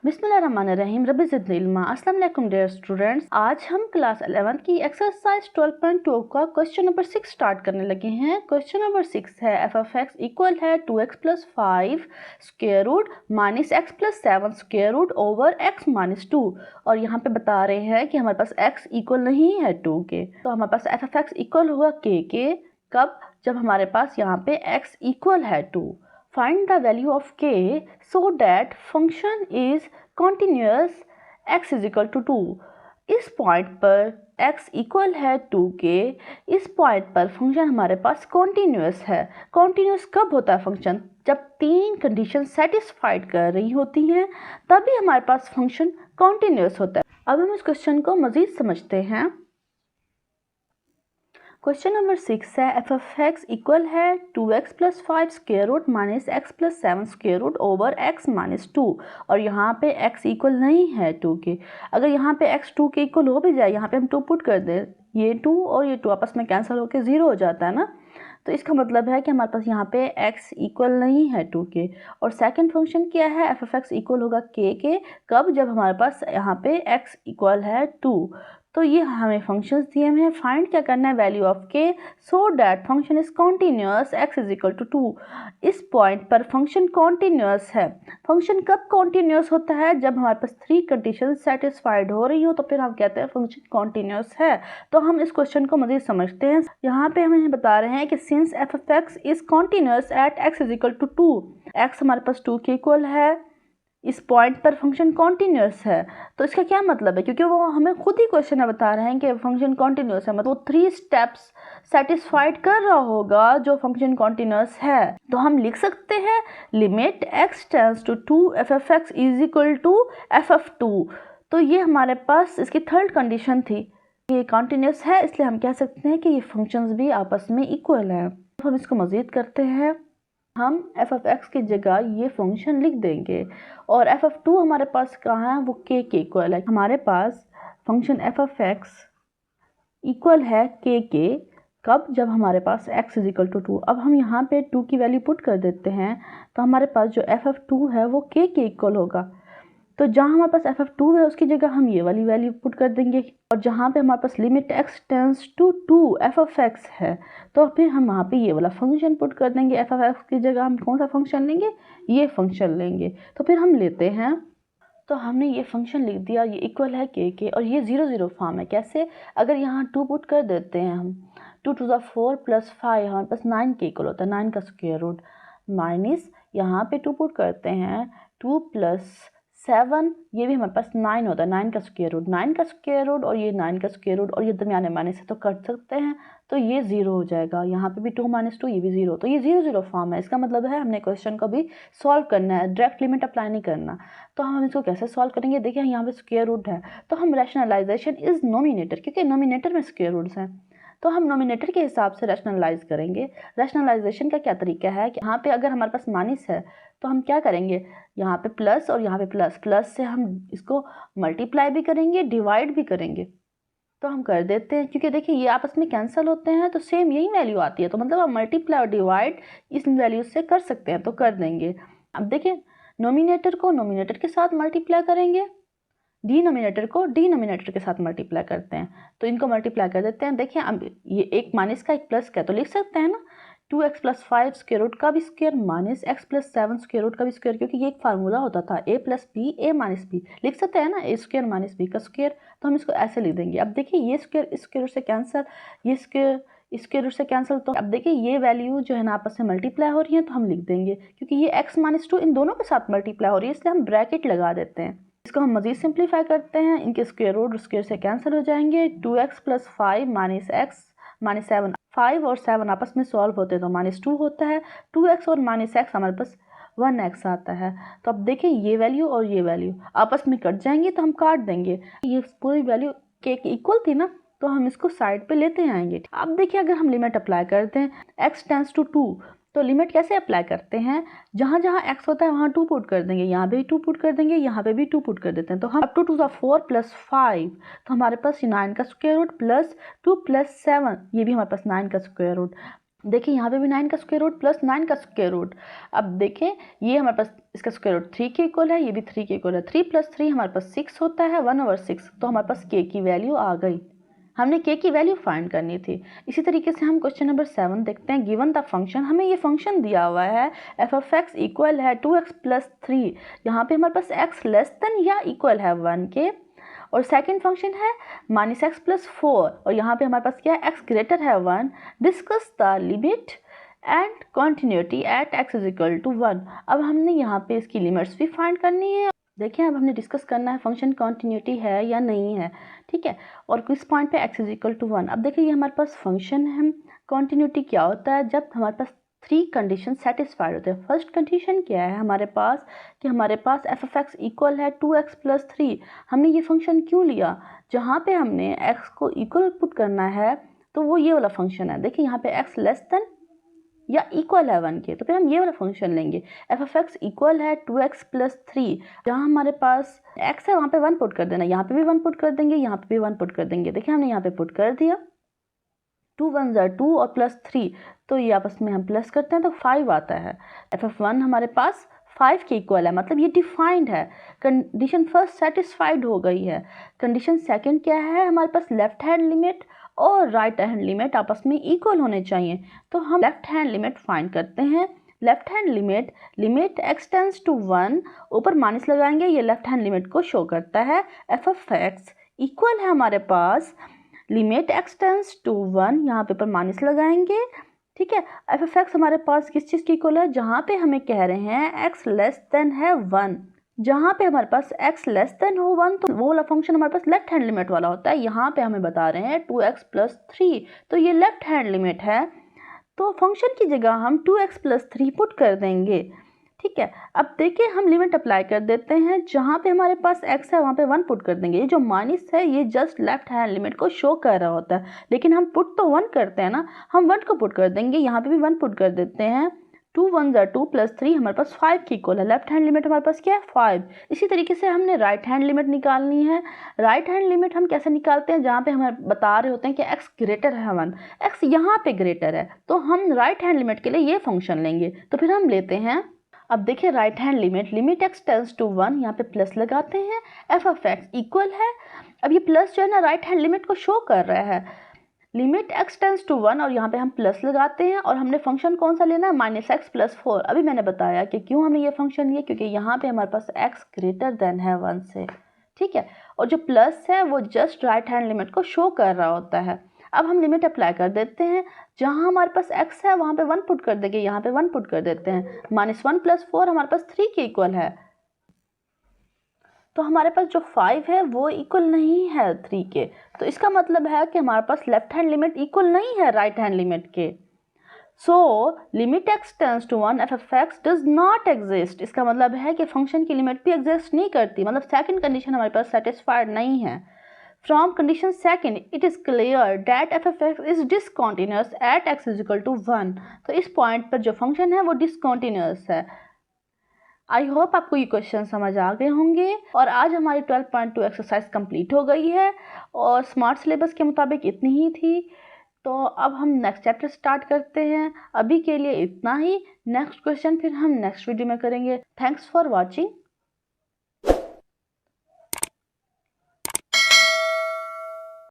बिस्मिल्लाहिर्रहमानिर्रहीम रब्बी ज़िदनी इल्मा। अस्सलाम वालेकुम डियर स्टूडेंट्स, आज हम क्लास 11 की एक्सरसाइज 12.2 का क्वेश्चन नंबर 6 स्टार्ट करने लगे हैं। क्वेश्चन नंबर 6 है एफ ऑफ एक्स इक्वल है 2x plus 5 square root minus x plus 7 square root over x minus 2। और यहाँ पे बता रहे हैं कि हमारे पास x इक्वल नहीं है 2 के, तो हमारे पास एफ ऑफ एक्स इक्वल होगा k के। कब? जब हमारे पास यहाँ पे x इक्वल है 2। Find the value of k so that function is continuous x is equal to 2। इस पॉइंट पर x इक्वल है 2 के, इस पॉइंट पर फंक्शन हमारे पास कॉन्टीन्यूस है। कॉन्टीन्यूस कब होता है फंक्शन? जब 3 कंडीशन सेटिस्फाइड कर रही होती हैं तभी हमारे पास फंक्शन कॉन्टीन्यूस होता है। अब हम इस क्वेश्चन को मज़ीद समझते हैं। क्वेश्चन नंबर 6 है एफ ऑफ एक्स इक्वल है 2x plus 5 square root minus x plus 7 square root over x minus 2। और यहाँ पे x इक्वल नहीं है 2 के। अगर यहाँ पे x 2 के इक्वल हो भी जाए, यहाँ पे हम 2 पुट कर दें, ये 2 और ये 2 आपस में कैंसिल होकर 0 हो जाता है ना, तो इसका मतलब है कि हमारे पास यहाँ पे x इक्वल नहीं है 2 के। और सेकंड फंक्शन क्या है? एफ ऑफ एक्स इक्वल होगा k के। कब? जब हमारे पास यहाँ पे x इक्वल है 2। तो ये हमें फंक्शंस दिए हुए हैं। फाइंड क्या करना है? Value of k so that function is continuous x is equal to 2। इस पॉइंट पर फंक्शन कॉन्टीन्यूअस है। फंक्शन कब कॉन्टीन्यूअस होता है? जब हमारे पास 3 कंडीशन सेटिस्फाइड हो रही हो, तो फिर हम कहते हैं फंक्शन कॉन्टीन्यूअस है। तो हम इस क्वेश्चन को मज़ीद समझते हैं। यहाँ पे हमें बता रहे हैं कि since f of x is continuous at x is equal to 2, x हमारे पास 2 के इक्वल है, इस पॉइंट पर फंक्शन कॉन्टीन्यूअस है। तो इसका क्या मतलब है? क्योंकि वो हमें खुद ही क्वेश्चन में बता रहे हैं कि फंक्शन कॉन्टीन्यूअस है, मतलब वो 3 स्टेप्स सेटिस्फाइड कर रहा होगा जो फंक्शन कॉन्टीन्यूअस है। तो हम लिख सकते हैं limit x tends to 2 F of x is equal to f of 2। तो ये हमारे पास इसकी थर्ड कंडीशन थी, ये कॉन्टीन्यूअस है, इसलिए हम कह सकते हैं कि ये फंक्शंस भी आपस में इक्वल हैं। तो हम इसको मज़ीद करते हैं। हम एफ ऑफ एक्स की जगह ये फंक्शन लिख देंगे और एफ ऑफ 2 हमारे पास कहाँ है? वो k के इक्वल है। हमारे पास function F of X equal है k के। कब? जब हमारे पास x इज इक्वल टू 2। अब हम यहाँ पे 2 की वैल्यू पुट कर देते हैं, तो हमारे पास जो एफ ऑफ 2 है वो k के इक्वल होगा। तो जहाँ हमारे पास एफ ऑफ 2 है उसकी जगह हम ये वाली वैल्यू पुट कर देंगे। और जहाँ पे हमारे पास limit x tends to 2 F of X है, तो फिर हम वहाँ पे ये वाला फंक्शन पुट कर देंगे। एफ ऑफ एक्स की जगह हम कौन सा फंक्शन लेंगे? ये फंक्शन लेंगे। तो फिर हम लेते हैं, तो हमने ये फंक्शन लिख दिया, ये इक्वल है k के और ये 0 0 फॉर्म है। कैसे? अगर यहाँ 2 पुट कर देते हैं हम, 2 टू द 4 प्लस 5 हमारे पास 9 के इक्वल होता है, 9 का स्क्वायर रूट माइनस यहाँ पे 2 पुट करते हैं 2 प्लस 7, ये भी हमारे पास 9 होता है, 9 का स्क्वायर रूट, 9 का स्क्वायर रूट और ये 9 का स्क्वायर रूट और ये दरमियाने माइनस है तो कट सकते हैं, तो ये 0 हो जाएगा। यहाँ पे भी 2 माइनस 2, ये भी 0, तो ये 0 0 फॉर्म है। इसका मतलब है हमने क्वेश्चन को भी सॉल्व करना है, डायरेक्ट लिमिट अप्लाई नहीं करना। तो हम इसको कैसे सॉल्व करेंगे? देखिए यहाँ पे स्क्वायर रूट है, तो हम रैशनलाइजेशन इज नोमिनेटर, क्योंकि नोमिनेटर में स्क्वायर रूट्स हैं, तो हम नोमिनेटर के हिसाब से रैशनलाइज करेंगे। रैशनलाइजेशन का क्या तरीका है कि यहाँ पे अगर हमारे पास माइनस है तो हम क्या करेंगे? यहाँ पे प्लस और यहाँ पे प्लस, प्लस से हम इसको मल्टीप्लाई भी करेंगे, डिवाइड भी करेंगे। तो हम कर देते हैं, क्योंकि देखिए ये आपस में कैंसिल होते हैं तो सेम यही वैल्यू आती है, तो मतलब हम मल्टीप्लाई और डिवाइड इस वैल्यू से कर सकते हैं, तो कर देंगे। अब देखिए नोमिनेटर को नोमिनेटर के साथ मल्टीप्लाई करेंगे, डिनोमिनेटर को डिनोमिनेटर के साथ मल्टीप्लाई करते हैं, तो इनको मल्टीप्लाई कर देते हैं। देखिए अब ये एक माइनस का एक प्लस का, तो लिख सकते हैं ना 2x प्लस 5 स्क्वायर रूट का भी square minus x plus 7 square root का भी स्क्वायर, क्योंकि ये एक फार्मूला होता था a plus b a minus b, लिख सकते हैं ना a स्क्वायर माइनस बी का स्क्वायर, तो हम इसको ऐसे लिख देंगे। अब देखिए ये स्क्वायर इस स्क्वायर रूट से कैंसिल, ये स्क्वायर इस स्क्वायर रूट से कैंसिल, तो अब देखिए ये वैल्यू जो है ना आपस में मल्टीप्लाई हो रही है, तो हम लिख देंगे, क्योंकि ये x माइनस 2 इन दोनों के साथ मल्टीप्लाई हो रही है, इसलिए हम ब्रैकेट लगा देते हैं। इसको हम मज़ीद सिंप्लीफाई करते हैं, इनके स्क्वायर रूट स्क्वायर से कैंसिल हो जाएंगे। 2x plus 5 minus x minus 7, 5 और 7 आपस में सॉल्व होते हैं तो माइनस 2 होता है, 2x और माइनस x हमारे पास 1x आता है। तो अब देखिए ये वैल्यू और ये वैल्यू आपस में कट जाएंगी, तो हम काट देंगे। ये पूरी वैल्यू k की इक्वल थी ना, तो हम इसको साइड पे लेते आएंगे। अब देखिए अगर हम लिमिट अप्लाई करते हैं x टेंड्स टू 2, तो लिमिट कैसे अप्लाई करते हैं? जहाँ जहाँ x होता है वहाँ 2 पुट कर देंगे, यहाँ पे भी 2 पुट कर देंगे, यहाँ पे भी 2 पुट कर देते हैं, तो हम अप टू द 4 प्लस 5, तो हमारे पास 9 का स्क्वायर रूट प्लस 2 प्लस 7, ये भी हमारे पास 9 का स्क्वायर रूट देखिए यहाँ पे भी 9 का स्क्वायर रूट प्लस 9 का स्क्वायर रूट। अब देखें ये हमारे पास इसका स्क्वायर रूट 3 के इक्वल है, ये भी 3 के इक्वल है। 3 + 3 हमारे पास 6 होता है, 1/6। तो हमारे पास k की वैल्यू आ गई। हमने k की वैल्यू फाइंड करनी थी। इसी तरीके से हम क्वेश्चन नंबर 7 देखते हैं। गिवन द फंक्शन, हमें ये फंक्शन दिया हुआ है f(x) इक्वल है 2x + 3। यहाँ पे हमारे पास x लेस देन या इक्वल है 1 के, और सेकंड फंक्शन है -x + 4, और यहाँ पे हमारे पास क्या है, x ग्रेटर है 1। Discuss the limit and continuity at x = 1। अब हमने यहाँ पे इसकी लिमिट्स भी फाइंड करनी है। देखिए अब हमने डिस्कस करना है फंक्शन कॉन्टिन्यूटी है या नहीं है, ठीक है, और किस पॉइंट पे x = 1। अब देखिए ये हमारे पास फंक्शन है। कॉन्टिन्यूटी क्या होता है, जब हमारे पास 3 कंडीशन सेटिस्फाइड होते हैं। फर्स्ट कंडीशन क्या है हमारे पास, कि हमारे पास f(x) इक्वल है 2x + 3। हमने ये फंक्शन क्यों लिया, जहाँ पे हमने x को इक्वल पुट करना है तो वो ये वाला फंक्शन है। देखिए यहाँ पे x लेस देन या इक्वल है 1 के, तो फिर हम ये वाला फंक्शन लेंगे। f(x) इक्वल है 2x + 3। जहाँ हमारे पास x है वहाँ पे 1 पुट कर देना, यहाँ पे भी 1 पुट कर देंगे, यहाँ पे भी 1 पुट कर देंगे। देखिए हमने यहाँ पे पुट कर दिया, 2 × 1 = 2 और +3, तो ये आपस में हम प्लस करते हैं तो 5 आता है। f(1) हमारे पास 5 के इक्वल है, मतलब ये डिफाइंड है। कंडीशन फर्स्ट सेटिस्फाइड हो गई है। कंडीशन सेकंड क्या है, हमारे पास लेफ्ट हैंड लिमिट और राइट हैंड लिमिट आपस में इक्वल होने चाहिए। तो हम लेफ्ट हैंड लिमिट फाइंड करते हैं। Left hand limit x tends to 1, ऊपर माइनस लगाएंगे, ये लेफ्ट हैंड लिमिट को शो करता है। f(x) इक्वल है हमारे पास लिमिट x टेंड्स टू 1, यहाँ पे ऊपर माइनस लगाएंगे, ठीक है। f(x) हमारे पास किस चीज़ की इक्वल है, जहाँ पे हमें कह रहे हैं x लेस देन है 1। जहाँ पे हमारे पास x लेस देन हो 1 तो वो वाला फंक्शन हमारे पास लेफ्ट हैंड लिमिट वाला होता है। यहाँ पे हमें बता रहे हैं 2x + 3, तो ये लेफ्ट हैंड लिमिट है, तो फंक्शन की जगह हम 2x + 3 पुट कर देंगे, ठीक है। अब देखिए हम लिमिट अप्लाई कर देते हैं। जहाँ पे हमारे पास x है वहाँ पे 1 पुट कर देंगे। ये जो माइनस है ये जस्ट लेफ्ट हैंड लिमिट को शो कर रहा होता है, लेकिन हम पुट तो 1 करते हैं ना, हम 1 को पुट कर देंगे, यहाँ पे भी 1 पुट कर देते हैं। 2 × 1 = 2 + 3 हमारे पास 5 की इक्वल है। लेफ्ट हैंड लिमिट हमारे पास क्या है, 5। इसी तरीके से हमने राइट हैंड लिमिट निकालनी है। राइट हैंड लिमिट हम कैसे निकालते हैं, जहाँ पे हमें बता रहे होते हैं कि x ग्रेटर है 1, x यहाँ पे ग्रेटर है, तो हम राइट हैंड लिमिट के लिए ये फंक्शन लेंगे। तो फिर हम लेते हैं, अब देखिए right hand limit x tends to 1, यहाँ पे प्लस लगाते हैं, f(x) इक्वल है। अब ये प्लस जो है ना राइट हैंड लिमिट को शो कर रहा है, लिमिट x टेंड्स टू 1, और यहाँ पे हम प्लस लगाते हैं, और हमने फंक्शन कौन सा लेना है, -x + 4। अभी मैंने बताया कि क्यों हमने ये फंक्शन लिया, क्योंकि यहाँ पे हमारे पास x ग्रेटर देन है 1 से, ठीक है, और जो प्लस है वो जस्ट राइट हैंड लिमिट को शो कर रहा होता है। अब हम लिमिट अप्लाई कर देते हैं। जहाँ हमारे पास x है वहाँ पे 1 पुट कर देंगे, यहाँ पे 1 पुट कर देते हैं। -1 + 4 हमारे पास 3 के इक्वल है, तो हमारे पास जो 5 है वो इक्वल नहीं है 3 के, तो इसका मतलब है कि हमारे पास लेफ्ट हैंड लिमिट इक्वल नहीं है राइट हैंड लिमिट के। So limit x tends to 1 f(x) does not exist. इसका मतलब है कि फंक्शन की लिमिट भी एग्जिस्ट नहीं करती, मतलब सेकंड कंडीशन हमारे पास सेटिस्फाइड नहीं है। From condition second, it is clear that f(x) is discontinuous at x = 1। तो इस पॉइंट पर जो फंक्शन है वो डिसकॉन्टिन्यूस है। आई होप आपको ये क्वेश्चन समझ आ गए होंगे, और आज हमारी 12.2 एक्सरसाइज कंप्लीट हो गई है, और स्मार्ट सिलेबस के मुताबिक इतनी ही थी। तो अब हम नेक्स्ट चैप्टर स्टार्ट करते हैं। अभी के लिए इतना ही, नेक्स्ट क्वेश्चन फिर हम नेक्स्ट वीडियो में करेंगे। Thanks for watching.